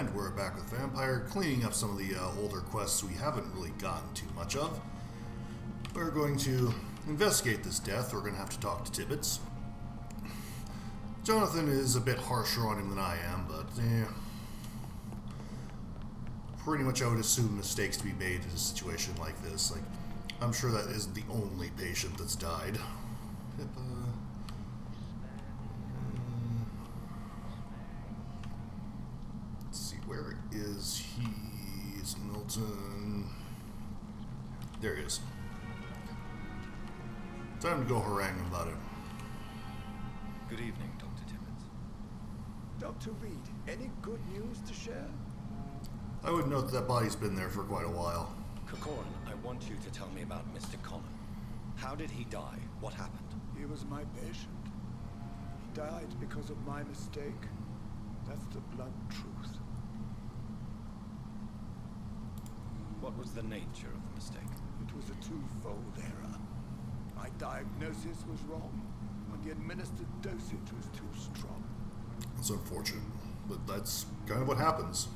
And we're back with Vampyr, cleaning up some of the older quests we haven't really gotten too much of. We're going to investigate this death. We're going to have to talk to Tibbets. Jonathan is a bit harsher on him than I am, but pretty much I would assume mistakes to be made in a situation like this. Like, I'm sure that isn't the only patient that's died. Let's see, where is he? Is Milton? There he is. Time to go harangue him about it. Good evening, Dr. Tibbets. Dr. Reed, any good news to share? I would note that body's been there for quite a while. Kokorin, I want you to tell me about Mr. Connor. How did he die? What happened? He was my patient. He died because of my mistake. That's the blunt truth. What was the nature of the mistake? It was a twofold error. My diagnosis was wrong, and the administered dosage was too strong. It's unfortunate, but that's kind of what happens.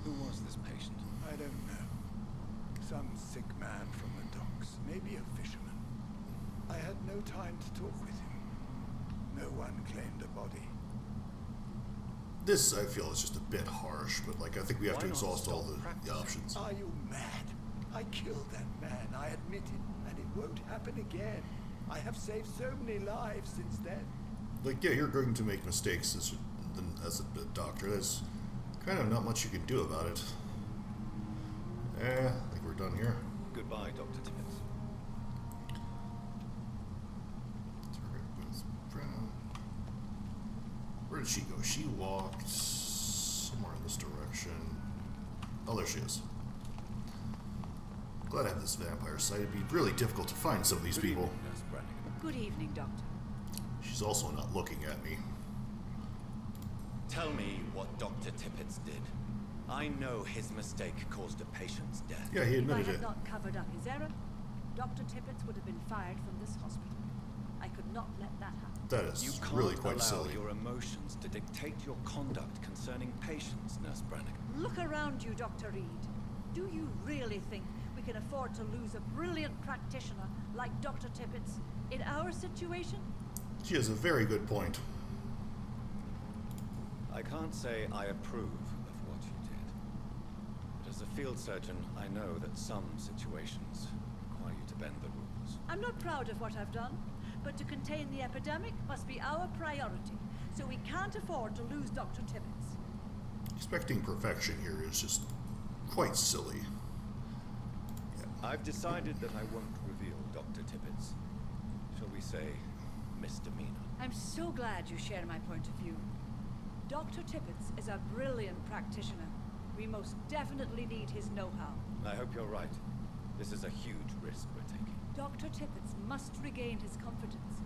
Who was this patient? I don't know. Some sick man from the docks, maybe a fisherman. I had no time to talk with him. No one claimed a body. This, I feel, is just a bit harsh, but like I think we have Why to not exhaust all stop the practicing? options. Are you mad? I killed that man, I admit it, and it won't happen again. I have saved so many lives since then. Like, yeah, you're going to make mistakes as a doctor. There's kind of not much you can do about it. I think we're done here. Goodbye, Dr. Tibbets. Where did she go? She walked somewhere in this direction. Oh, there she is. Glad I have this vampire site. It'd be really difficult to find some of these people. Nurse Brannigan. Good evening, Doctor. She's also not looking at me. Tell me what Dr. Tibbets did. I know his mistake caused a patient's death. Yeah, he If I admitted had it. not covered up his error, Dr. Tibbets would have been fired from this hospital. I could not let that happen. That You is can't really quite allow silly. your emotions to dictate your conduct concerning patients, Nurse Brannigan. Look around you, Dr. Reed. Do you really think we can afford to lose a brilliant practitioner like Dr. Tibbets in our situation? She has a very good point. I can't say I approve of what you did. But as a field surgeon, I know that some situations require you to bend the rules. I'm not proud of what I've done, but to contain the epidemic must be our priority, so we can't afford to lose Dr. Tibbets. Expecting perfection here is just quite silly. I've decided that I won't reveal Dr. Tibbets. Shall we say, misdemeanor? I'm so glad you share my point of view. Dr. Tibbets is a brilliant practitioner. We most definitely need his know-how. I hope you're right. This is a huge risk we're taking. Dr. Tibbets must regain his confidence.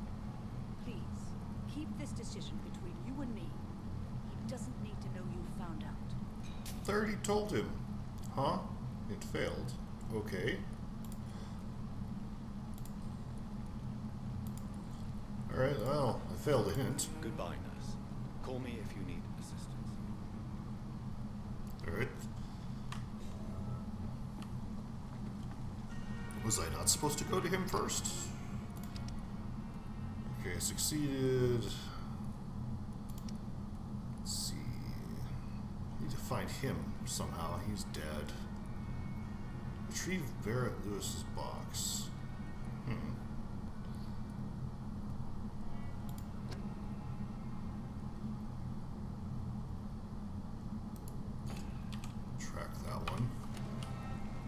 Please, keep this decision between you and me. He doesn't need to know you found out. 30 told him. Huh? It failed. Okay. Alright, well, I failed a hint. Goodbye, nurse. Call me if you need assistance. Alright. Was I not supposed to go to him first? Okay, succeeded. Let's see. Need to find him somehow. He's dead. Retrieve Barrett Lewis's box. Track that one.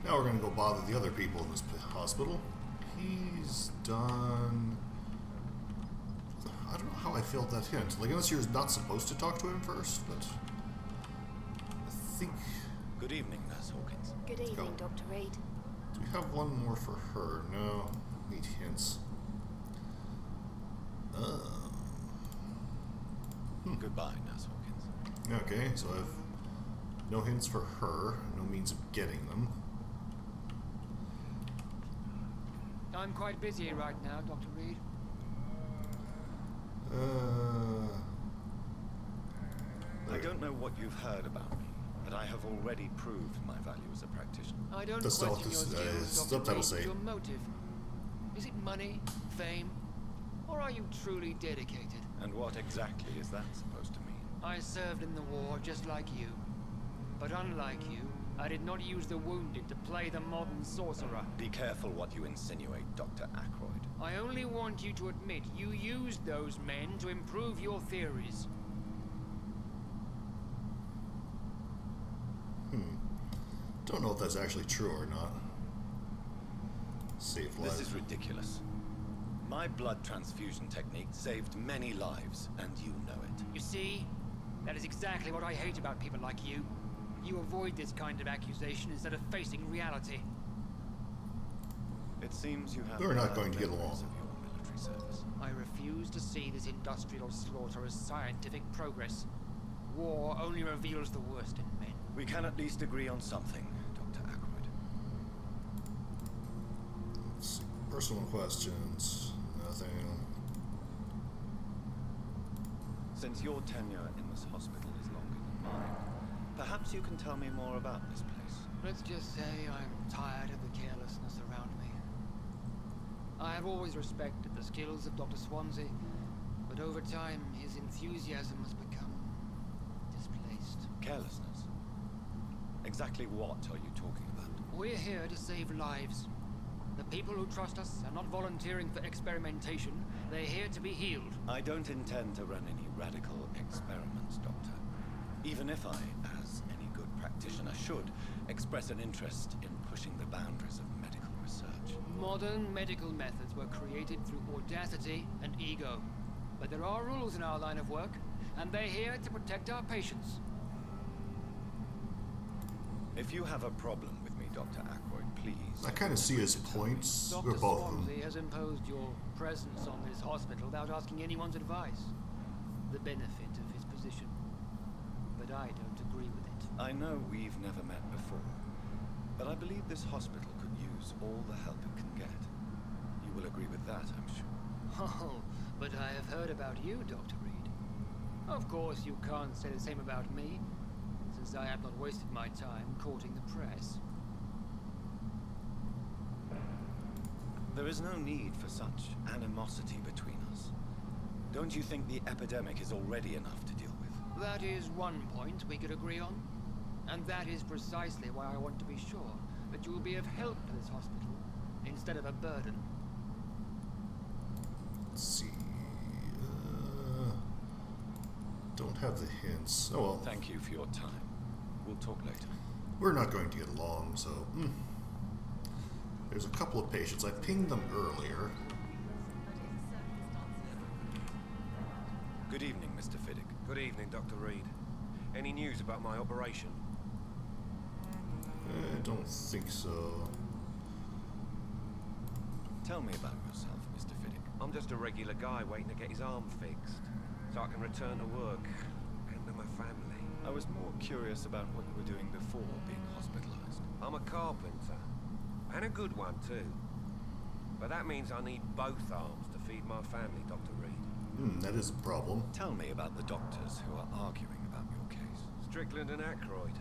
Now we're going to go bother the other people in this hospital. He's done... I don't know how I failed that hint. Like, unless you're not supposed to talk to him first, but... I think... Good evening, Nurse Hawkins. Good evening, Go. Dr. Reed. Do we have one more for her? No. Need hints. Goodbye, Nurse Hawkins. Okay, so I have no hints for her, no means of getting them. I'm quite busy right now, Dr. Reed. I don't know what you've heard about me, but I have already proved my value as a practitioner. I don't That's question not your this, skills, Dr. subtitle Reed, say. your motive. Is it money, fame, or are you truly dedicated? And what exactly is that supposed to mean? I served in the war just like you. But unlike you, I did not use the wounded to play the modern sorcerer. Be careful what you insinuate, Dr. Ackroyd. I only want you to admit you used those men to improve your theories. Don't know if that's actually true or not. Saved lives. This is ridiculous. My blood transfusion technique saved many lives, and you know it. You see? That is exactly what I hate about people like you. You avoid this kind of accusation instead of facing reality. It seems you have We're not bad going to get memories along. of your military service. I refuse to see this industrial slaughter as scientific progress. War only reveals the worst in men. We can at least agree on something, Dr. Ackroyd. Let's see. Personal questions. Nothing. Since your tenure in this hospital is longer than mine, perhaps you can tell me more about this place. Let's just say I'm tired of the carelessness around me. I have always respected the skills of Dr. Swansea, but over time his enthusiasm has become displaced. Carelessness? Exactly what are you talking about? We're here to save lives. The people who trust us are not volunteering for experimentation. They're here to be healed. I don't intend to run any radical experiments, Doctor. Even if I, as any good practitioner should, express an interest in pushing the boundaries of medical research. Modern medical methods were created through audacity and ego. But there are rules in our line of work, and they're here to protect our patients. If you have a problem with me, Dr. Ackroyd, please. I kind of see his points Dr. with both of them. Swansea has imposed your presence on this hospital without asking anyone's advice. The benefit of his position. But I don't agree with it. I know we've never met before, but I believe this hospital could use all the help it can get. You will agree with that, I'm sure. Oh, but I have heard about you, Dr. Reed. Of course, you can't say the same about me, since I have not wasted my time courting the press. There is no need for such animosity between us. Don't you think the epidemic is already enough to deal with? That is one point we could agree on. And that is precisely why I want to be sure that you will be of help to this hospital, instead of a burden. Let's see. Don't have the hints. Oh well. Thank you for your time. We'll talk later. We're not going to get along, so... There's a couple of patients. I pinged them earlier. Good evening, Mr. Fiddick. Good evening, Dr. Reed. Any news about my operation? I don't think so. Tell me about yourself, Mr. Fiddick. I'm just a regular guy waiting to get his arm fixed, so I can return to work and to my family. I was more curious about what you were doing before being hospitalized. I'm a carpenter, and a good one too. But that means I need both arms to feed my family, Dr. Reed. That is a problem. Tell me about the doctors who are arguing about your case. Strickland and Ackroyd.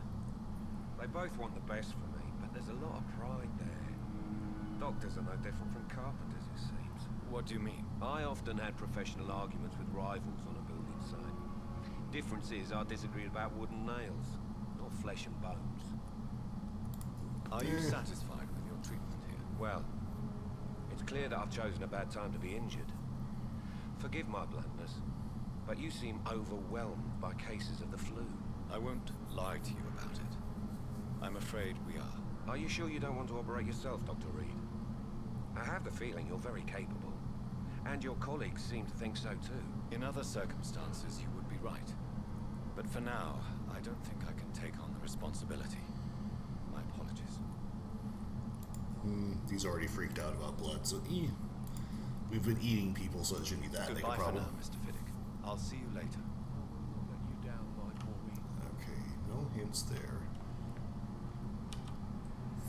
They both want the best for me, but there's a lot of pride there. Doctors are no different from carpenters, it seems. What do you mean? I often had professional arguments with rivals on a building site. Difference is I disagreed about wooden nails, not flesh and bones. Are you satisfied with your treatment here? Well, it's clear that I've chosen a bad time to be injured. Forgive my bluntness, but you seem overwhelmed by cases of the flu. I won't lie to you about it. I'm afraid we are. Are you sure you don't want to operate yourself, Dr. Reed? I have the feeling you're very capable, and your colleagues seem to think so too. In other circumstances, you would be right. But for now, I don't think I can take on the responsibility. My apologies. He's already freaked out about blood, so we've been eating people, so it shouldn't be that big a Goodbye for problem. now, Mr. Fiddick. I'll see you later. I'll let you down, my boy. Okay, no hints there.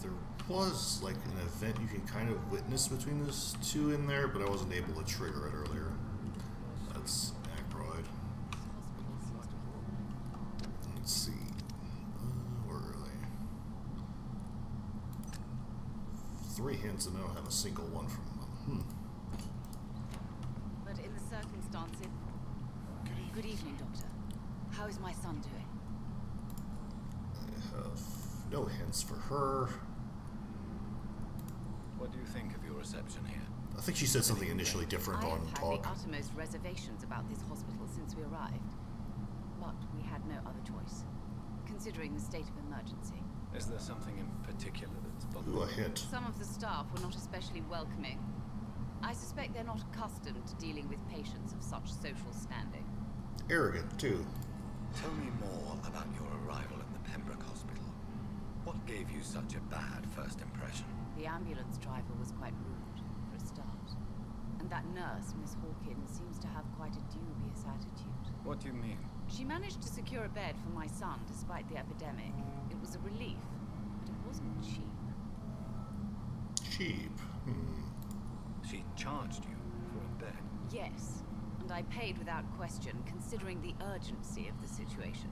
There was like an event you can kind of witness between those two in there, but I wasn't able to trigger it earlier. That's Ackroyd. 3 hints and I don't have a single one from them. But in the circumstances... Good evening, Doctor. How is my son doing? I have no hints for her. What do you think of your reception here? I think she said something initially different I on have had talk. the uttermost reservations about this hospital since we arrived. But we had no other choice, considering the state of emergency. Is there something in particular that's Ooh, bothering a hint. Some of the staff were not especially welcoming. I suspect they're not accustomed to dealing with patients of such social standing. Arrogant, too. Tell me more about your arrival at the Pembroke Hospital. What gave you such a bad first impression? The ambulance driver was quite rude, for a start. And that nurse, Miss Hawkins, seems to have quite a dubious attitude. What do you mean? She managed to secure a bed for my son despite the epidemic. It was a relief, but it wasn't cheap. Cheap. She charged you for a bed. Yes, and I paid without question, considering the urgency of the situation.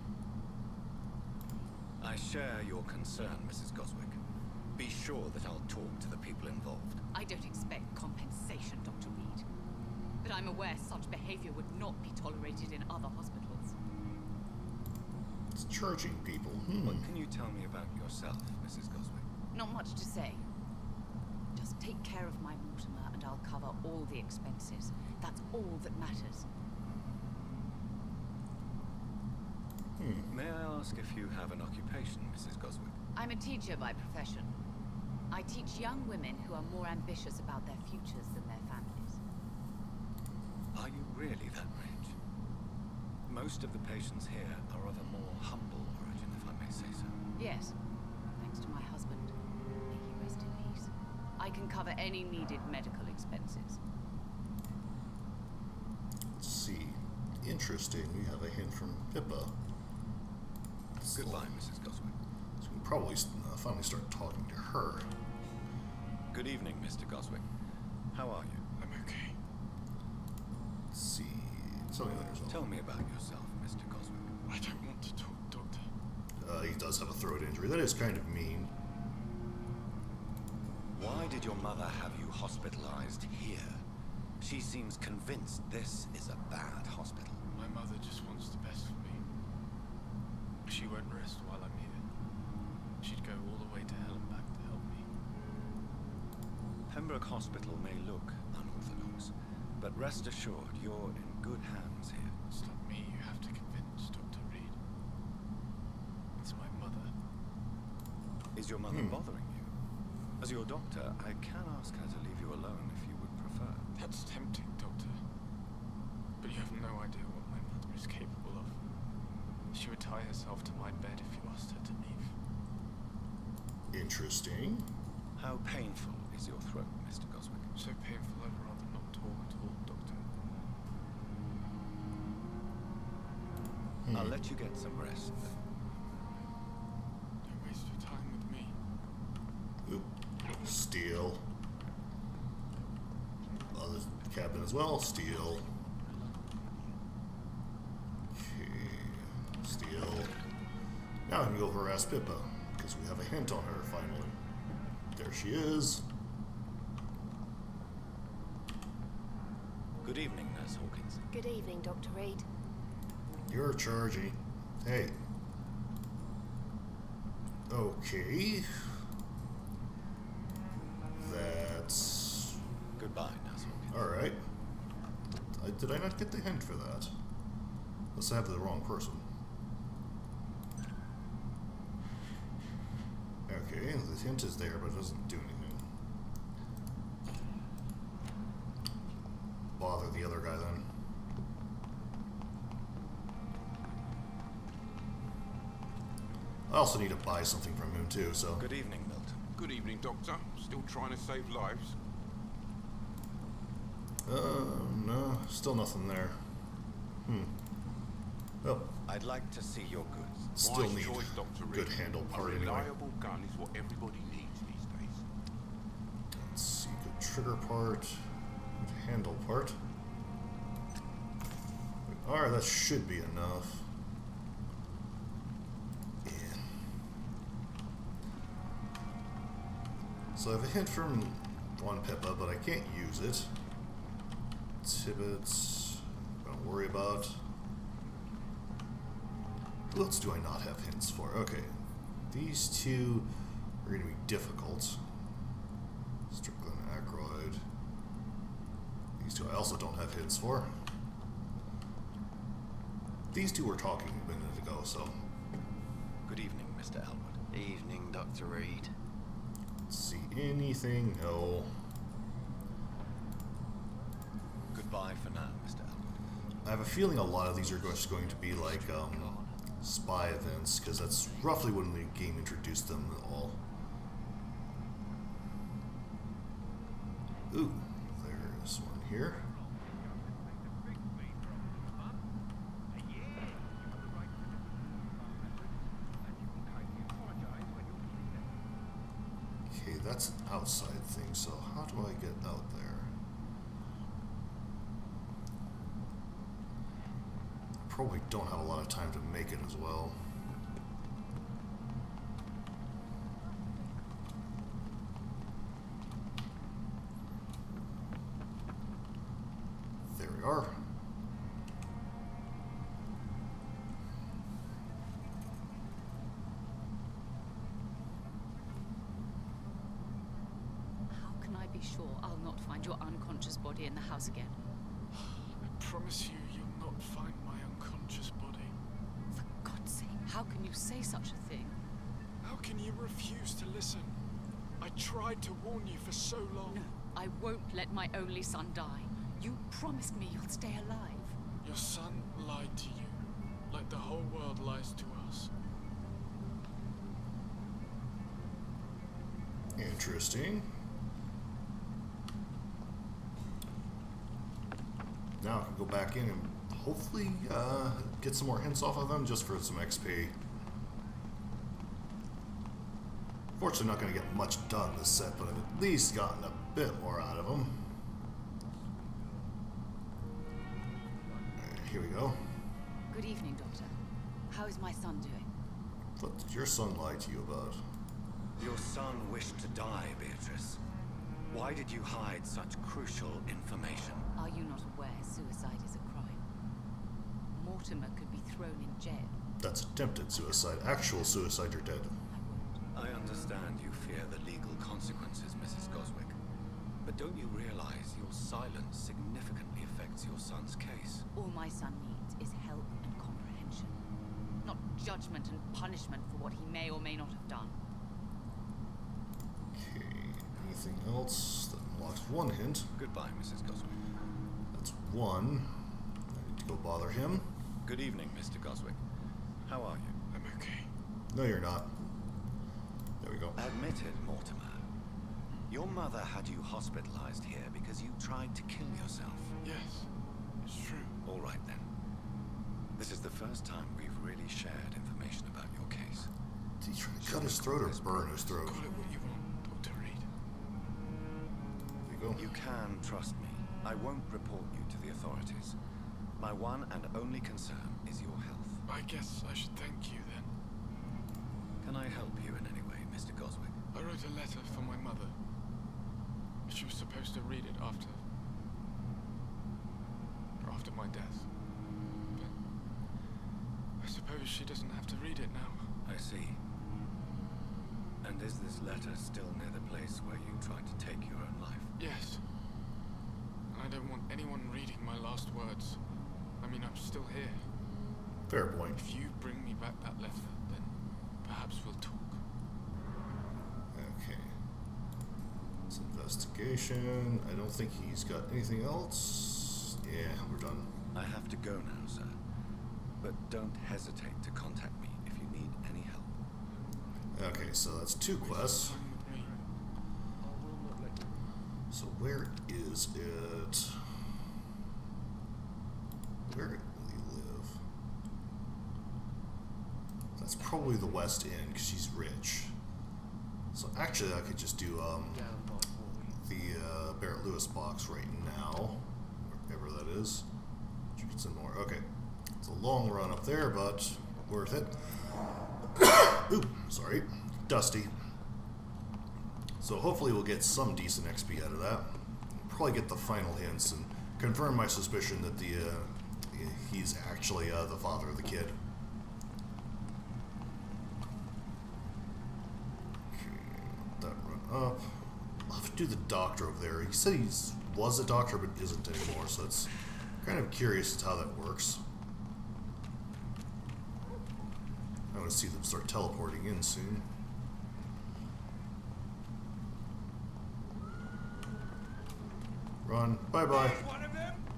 I share your concern, Mrs. Goswick. Be sure that I'll talk to the people involved. I don't expect compensation, Dr. Reed. But I'm aware such behavior would not be tolerated in other hospitals. It's charging people. What can you tell me about yourself, Mrs. Goswick? Not much to say. Just take care of my Mortimer and I'll cover all the expenses. That's all that matters. May I ask if you have an occupation, Mrs. Goswick? I'm a teacher by profession. I teach young women who are more ambitious about their futures than their families. Are you really that rich? Most of the patients here are of a more humble origin, if I may say so. Yes, thanks to my husband. May he rest in peace. I can cover any needed medical expenses. Let's see. Interesting. We have a hint from Pippa. Goodbye, Mrs. Goswick. So we can probably finally start talking to her. Good evening, Mr. Goswick. How are you? I'm okay. Let's see. Something like yourself. Tell me about yourself, Mr. Goswick. I don't want to talk, Doctor. He does have a throat injury. That is kind of mean. Why did your mother have you hospitalized here? She seems convinced this is a bad hospital. My mother just wants the best for me. She won't rest while I'm here. She'd go all the way to hell and back to help me. Pembroke Hospital may look unorthodox, but rest assured you're in good hands here. It's not me you have to convince, Dr. Reed. It's my mother. Is your mother bothering you? As your doctor, I can ask her to leave you alone if you would prefer. That's tempting, Doctor. But you have no idea what my mother is capable of. She would tie herself to my bed if you asked her to leave. Interesting. How painful is your throat, Mr. Goswick? So painful I'd rather not talk at all, Doctor. I'll let you get some rest then. Don't waste your time with me. Oop. Steel. Other cabin as well. Steel. Okay. Steel. Now I can go harass Pippa, because we have a hint on her finally. There she is. Good evening, Nurse Hawkins. Good evening, Dr. Reed. You're charging. Hey. Okay. That's... Goodbye, Nurse Hawkins. Alright. Did I not get the hint for that? Unless I have the wrong person. Okay, the hint is there, but it doesn't do anything. Bother the other guy then. I also need to buy something from him too, so... Good evening, Milton. Good evening, Doctor. Still trying to save lives? No, still nothing there. Oh, I'd like to see your goods. still Wise need choice, Dr. good Reed. handle A part anyway. reliable gun is what everybody needs these days. Let's see, good trigger part, good handle part. Alright, that should be enough. Yeah. So I have a hint from one Pippa, but I can't use it. Tibbets, don't worry about. Who else do I not have hints for? Okay, these two are going to be difficult. Strickland, Aykroyd. These two I also don't have hints for. These two were talking a minute ago, so. Good evening, Mr. Elwood. Evening, Dr. Reed. See anything? No. Goodbye for now, Mr. Elwood. I have a feeling a lot of these are just going to be like spy events, because that's roughly when the game introduced them all. Ooh, there's one here. Okay, that's an outside thing, so how do I get out there? Probably don't have a lot of time to make it as well. There we are. How can I be sure I'll not find your unconscious body in the house again? I promise you'll not find my unconscious body. For God's sake, how can you say such a thing? How can you refuse to listen? I tried to warn you for so long. No, I won't let my only son die. You promised me you'll stay alive. Your son lied to you, like the whole world lies to us. Interesting. Now I can go back in and hopefully get some more hints off of them just for some XP. Fortunately, not going to get much done this set, but I've at least gotten a bit more out of them. Here we go. Good evening, Doctor. How is my son doing? What did your son lie to you about? Your son wished to die, Beatrice. Why did you hide such crucial information? Are you not aware suicide is a crime? Mortimer could be thrown in jail. That's attempted suicide. Actual suicide, you're dead. I understand you fear the legal consequences, Mrs. Goswick. But don't you realize your silence significantly affects your son's case? All my son needs is help and comprehension, not judgment and punishment for what he may or may not have done. Okay, anything else? That unlocks one hint. Goodbye, Mrs. Goswick. That's one. I need to go bother him. Good evening, Mr. Goswick. How are you? I'm okay. No, you're not. There we go. Admitted, Mortimer. Your mother had you hospitalized here because you tried to kill yourself. Yes, it's true. All right, then. This is the first time we've really shared information about your case. Did he try to cut his throat or burn his throat? Call it what you want, Dr. Reed. There you go. You can trust me. I won't report you to the authorities. My one and only concern is your health. I guess I should thank you then. Can I help you in any way, Mr. Goswick? I wrote a letter for my mother. She was supposed to read it after my death. But I suppose she doesn't have to read it now. I see. And is this letter still near the place where you tried to take your own life? Yes. And I don't want anyone reading my last words. I mean, I'm still here. Fair point. If you bring me back that letter, then perhaps we'll talk. Okay. It's investigation. I don't think he's got anything else. Yeah, we're done. I have to go now, sir. But don't hesitate to contact me if you need any help. Okay, so that's two quests. So where is it? Where will he live? That's probably the West End, because she's rich. So actually I could just do the Barrett Lewis box right now. Wherever that is. Richardson Moore. Okay. It's a long run up there, but worth it. Ooh, sorry. Dusty. So hopefully we'll get some decent XP out of that. Probably get the final hints and confirm my suspicion that he's actually the father of the kid. Okay, let that run up. I'll have to do the doctor over there. He said he was a doctor but isn't anymore, so it's kind of curious as to how that works. I want to see them start teleporting in soon. Run. Bye-bye.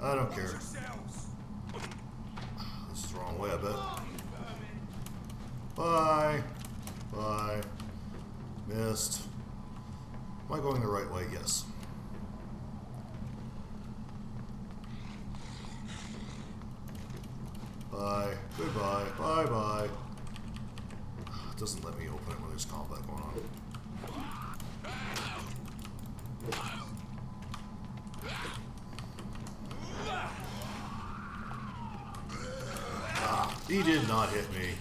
I don't care. This is the wrong way, I bet. Bye. Bye. Missed. Am I going the right way? Yes. Bye. Goodbye. Bye-bye. It doesn't let me open it when there's combat going on. Ah, he did not hit me.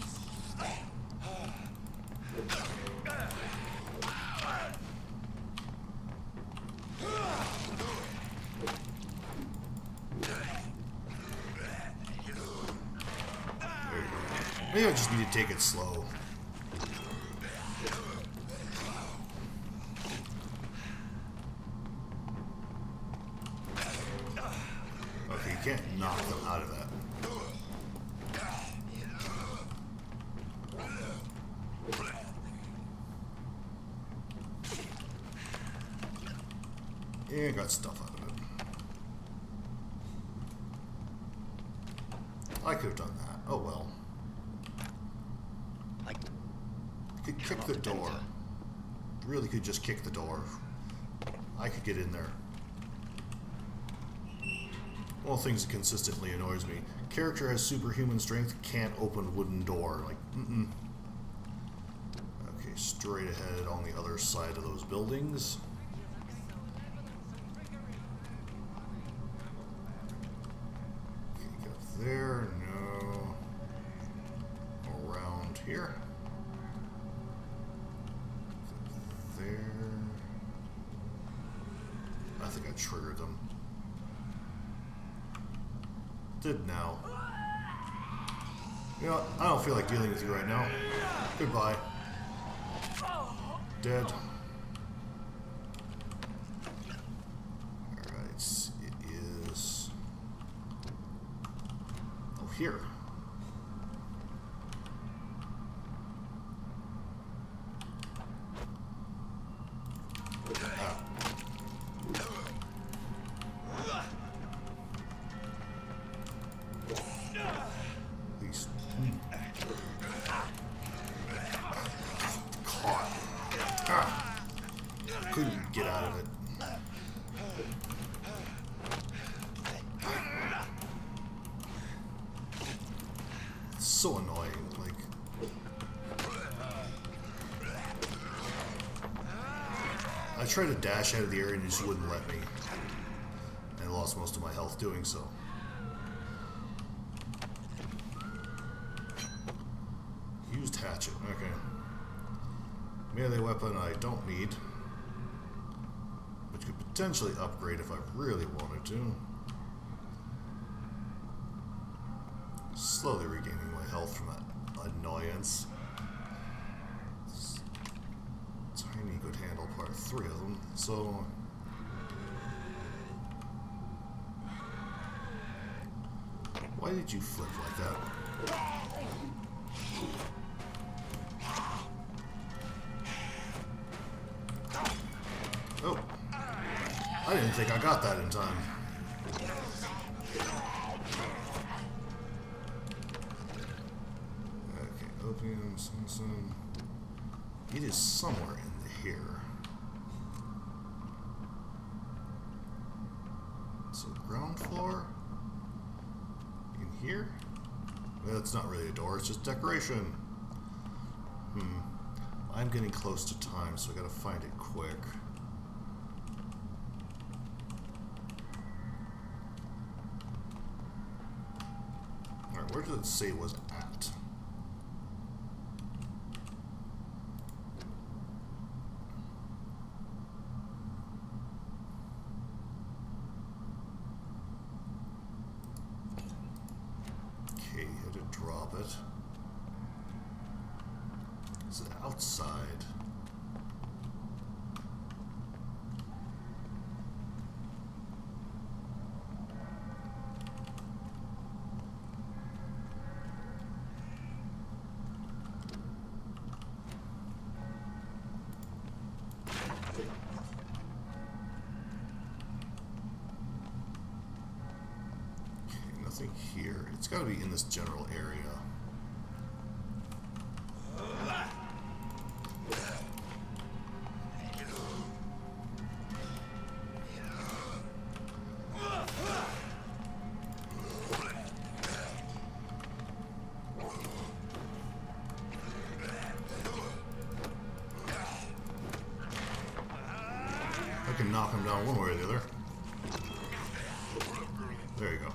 Maybe I just need to take it slow. Okay, you can't knock them out of that. Yeah, got stuff out of it. I could have done that. Oh well. I could kick the door. Really could just kick the door. I could get in there. One of the things that consistently annoys me. Character has superhuman strength, can't open wooden door. Like, Okay, straight ahead on the other side of those buildings. Okay, got there, no. Around here. There. I think I triggered them. Did now. You know, I don't feel like dealing with you right now. Goodbye. Dead. Alright, it is... Oh, here. Couldn't get out of it. It's so annoying, like... I tried to dash out of the area and it just wouldn't let me. And I lost most of my health doing so. Used hatchet, okay. Melee weapon I don't need. Which could potentially upgrade if I really wanted to. Slowly regaining my health from that annoyance. Tiny good handle part, 3 of them, so... Why did you flip like that? Oh. I didn't think I got that in time. Okay, opium, Simpson. It is somewhere in here. So, ground floor? In here? That's not really a door, it's just decoration. I'm getting close to time, so I gotta find it quick. Alright, where did it say it was at? it. Is it outside? Nothing here. It's got to be in this general area. I can knock him down one way or the other. There you go.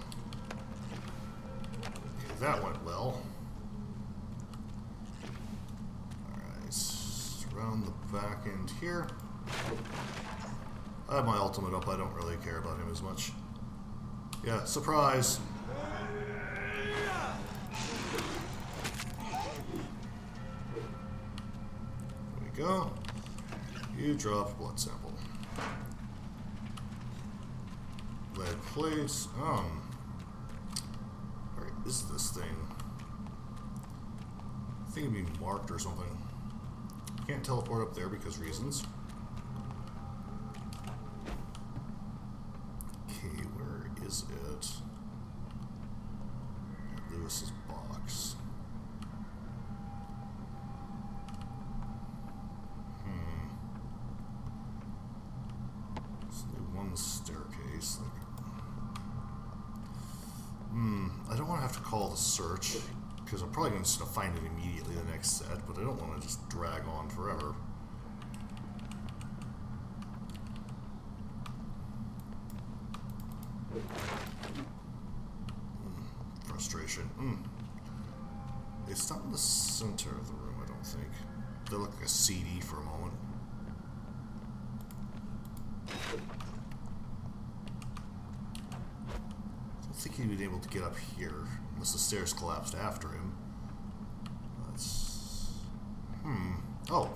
That went well. Alright, around the back end here. I have my ultimate up, I don't really care about him as much. Yeah, surprise! There we go. You drop blood sample. Lead plates. Where is this thing? I think it'd be marked or something. Can't teleport up there because reasons. Okay, where is it? Lewis's box. There's only one staircase. I don't want to have to call the search, because I'm probably just going to find it immediately the next set, but I don't want to just drag on forever. Frustration. It's not in the center of the room, I don't think. They look like a CD for a moment. I think he'd be able to get up here, unless the stairs collapsed after him. That's... Oh.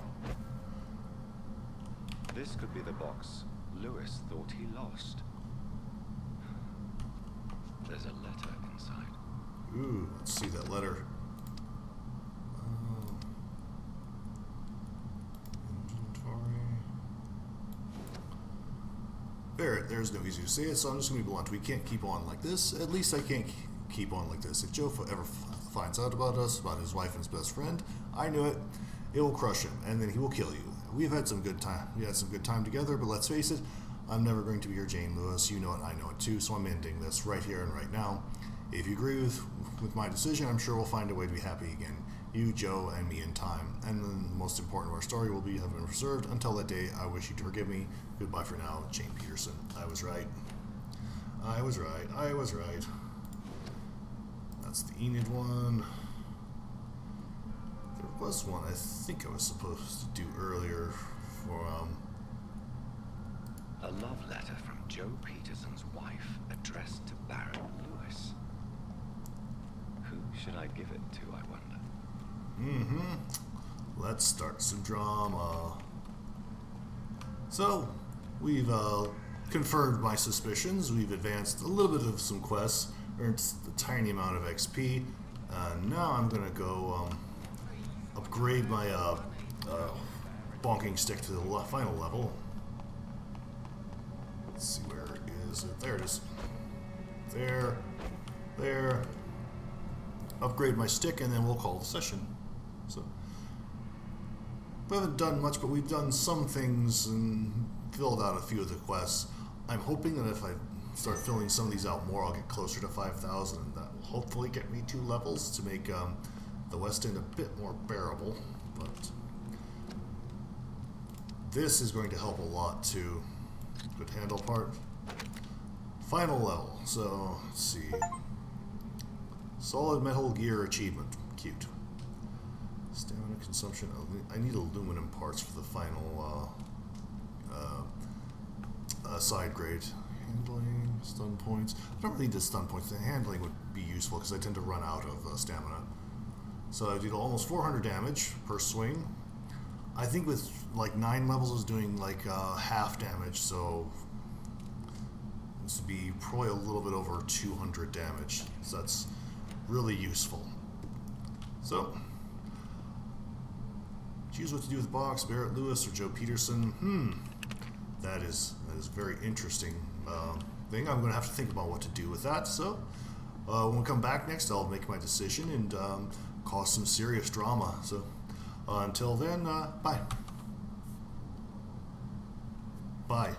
This could be the box Lewis thought he lost. There's a letter inside. Ooh, let's see that letter. There's no easy to say it, so I'm just going to be blunt. We can't keep on like this. At least I can't keep on like this. If Joe ever finds out about us, about his wife and his best friend, I knew it. It will crush him, and then he will kill you. We've had some good time. We had some good time together, but let's face it, I'm never going to be your Jane Lewis. You know it, I know it too, so I'm ending this right here and right now. If you agree with my decision, I'm sure we'll find a way to be happy again. You, Joe, and me in time. And then the most important of our story will be have been preserved. Until that day, I wish you to forgive me. Goodbye for now, Jane Peterson. I was right. I was right. I was right. That's the Enid one. There was one I think I was supposed to do earlier for, A love letter from Joe Peterson's wife, addressed to Baron Lewis. Who should I give it to, I wonder? Let's start some drama. So, we've confirmed my suspicions. We've advanced a little bit of some quests, earned a tiny amount of XP. Now I'm gonna go upgrade my bonking stick to the final level. Let's see, where is it? There it is. There. Upgrade my stick, and then we'll call the session. So, we haven't done much, but we've done some things and filled out a few of the quests. I'm hoping that if I start filling some of these out more, I'll get closer to 5,000, and that will hopefully get me 2 levels to make the West End a bit more bearable. But this is going to help a lot too. Good handle part. Final level. So, let's see. Solid Metal Gear achievement. Cute. Stamina consumption. I need aluminum parts for the final side grade. Handling, stun points. I don't really need the stun points. The handling would be useful because I tend to run out of stamina. So I did almost 400 damage per swing. I think with like 9 levels I was doing like half damage, so this would be probably a little bit over 200 damage. So that's really useful. So choose what to do with the box, Barrett Lewis or Joe Peterson. That is very interesting thing. I'm going to have to think about what to do with that. So when we come back next, I'll make my decision and cause some serious drama. So until then, bye. Bye.